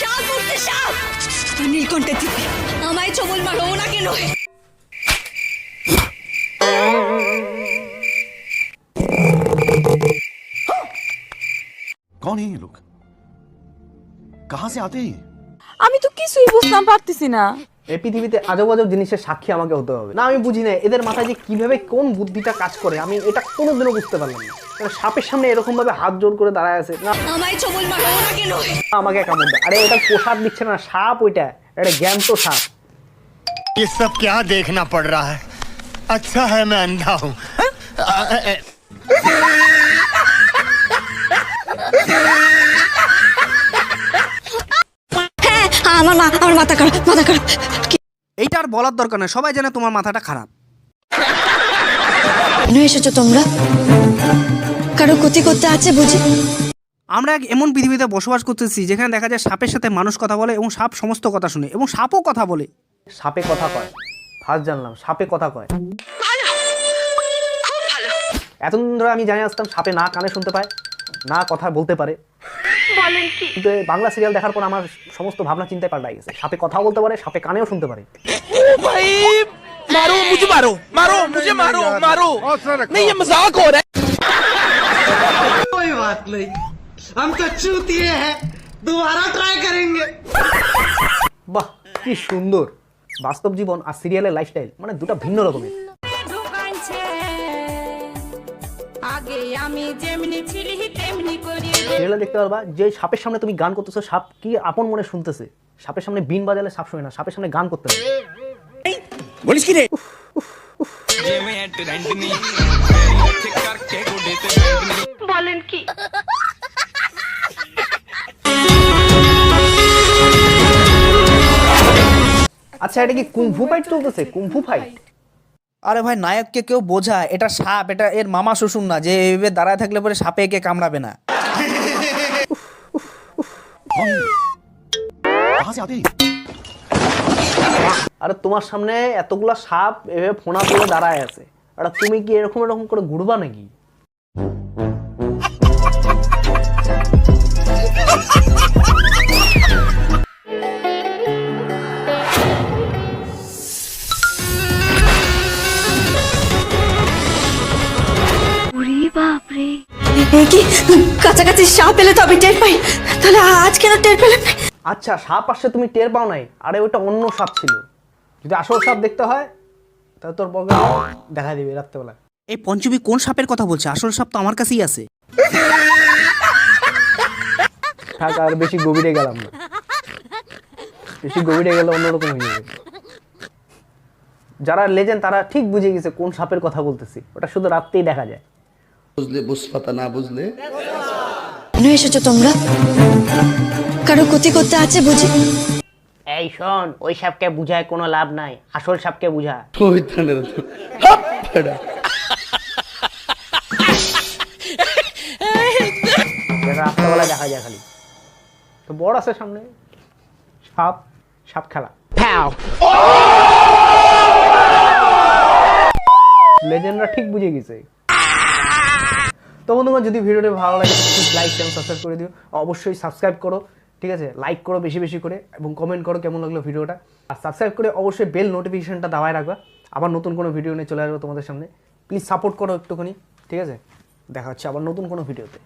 সাপ উঠছে, সাপ! নীলকণ্ঠের দিদি, আমায় ছবল মারো, ওনাকে নয়। कौन है ये लोग? कहां से आते हैं? আমি তো কিছুই বুঝতাম পারতেছি না। এই পৃথিবীতে আজব আজব জিনিসের সাক্ষী আমাকে হতে হবে না। আমি বুঝি না এদের মাথায় যে কিভাবে কোন বুদ্ধিটা কাজ করে, আমি এটা কোনোদিনও বুঝতে পারলাম না। মানে সাপের সামনে এরকম ভাবে হাত জোর করে দাঁড়ায় আছে, না আমায় ছবল মারো, ওনাকে নয়। আমাকে কামড় দেয়। আরে এটা প্রসাদ দিচ্ছে না, সাপ ওইটা, এটা জ্ঞান্ত সাপ। ये सब क्या देखना पड़ रहा है? अच्छा है मैं अंधा हूँ। হ্যাঁ, আমার মাথা খারাপ, মাথা খারাপ। এইটা আর বলার দরকার নেই, সবাই জানে তোমার মাথাটা খারাপ। কেন এসেছো তোমরা? কারো ক্ষতি করতে আছে বুঝি? আমরা এক এমন পৃথিবীতে বসবাস করতেছি যেখানে দেখা যায় সাপের সাথে মানুষ কথা বলে এবং সাপ সমস্ত কথা শুনে এবং সাপও কথা বলে। সাপে কথা কয়, ফার্স্ট জানলাম সাপে কথা কয়। এতদিন ধরে আমি জানি আসতাম সাপে না কানে শুনতে পায়, না কথা বলতে পারে। কিন্তু এই বাংলা সিরিয়াল দেখার পর আমার সমস্ত ভাবনা চিন্তায় পাল্টাই গেছে। সাপে কথাও বলতে পারে, সাপে কানেও শুনতে পারে। मारो मुझे, मारो मारो मुझे, मारो मारो, नहीं ये मजाक हो रहा है। कोई बात नहीं, हम तो चूतिए हैं, दोबारा ट्राई करेंगे। বাহ কি সুন্দর! বাস্তব জীবন আর সিরিয়ালের লাইফস্টাইল মানে দুটো ভিন্ন রকমের। সিরিয়ালে দেখতে পারবা যে সাপের সামনে তুমি গান করতেছো, সাপ কি আপন মনে শুনতেছে। সাপের সামনে বিন বাজালে সাপ শোনে না, সাপের সামনে গান করতে হবে। বলিস কি রে? বলেন কি? আচ্ছা এটা কি কুংফু ফাইট চলতেছে? Kung fu fight? আরে ভাই, নায়ককে কেউ বোঝা এটা সাপ, এটা এর মামা শ্বশুর না যে এইভাবে দাঁড়ায় থাকলে পরে সাপে একে কামড়াবে না। कहां से आते हैं? আরে তোমার সামনে এতগুলা সাপ এভাবে ফোনা তুলে দাঁড়ায় আছে, আর তুমি কি এরকম এরকম করে ঘুরবা নাকি? কি কাছাকাছি সাপ এলে তবে টের পাই, তাহলে আজ কেন টের পেলাম না? আচ্ছা সাপ আসছে তুমি টের পাও নাই? আরে ওইটা অন্য সাপ ছিল। যদি আসল সাপ দেখতে হয় তাহলে তোর বগে দেখা দিবে রাত্রেবেলা। এই পঞ্চমী কোন সাপের কথা বলছে? আসল সাপ তো আমার কাছেই আছে। থাক আর বেশি গভীরে গেলাম না, বেশি গভীরে গেলে অন্যরকম হয়ে যাবে। যারা লেজেন্ড তারা ঠিক বুঝে গেছে কোন সাপের কথা বলতেছি, ওটা শুধু রাত্রেই দেখা যায়। বুঝলে বুঝপাতা না বুঝলে। কেন এসেছো তোমরা? কারো ক্ষতি করতে আছে বুঝি? এই শোন, ওই সাপকে বুঝায় কোনো লাভ নাই, আসল সাপকে বুঝা। ওই থানের রাস্তাবেলা দেখা যায় খালি। তো বড় আছে সামনে, সাপ সাপ খেলা। লেজেন্ডরা ঠিক বুঝে গেছে। তো বন্ধুগণ যদি ভিডিওটি ভালো লাগে প্লিজ লাইক চ্যানেল সাবস্ক্রাইব করে দিও, অবশ্যই সাবস্ক্রাইব করো, ঠিক আছে? লাইক করো বেশি বেশি করে এবং কমেন্ট করো কেমন লাগলো ভিডিওটা। আর সাবস্ক্রাইব করে অবশ্যই বেল নোটিফিকেশনটা দাবায় রাখবা। আবার নতুন কোনো ভিডিও নিয়ে চলে আসবো তোমাদের সামনে। প্লিজ সাপোর্ট করো একটুখানি, ঠিক আছে? দেখা হচ্ছে আবার নতুন কোনো ভিডিওতে।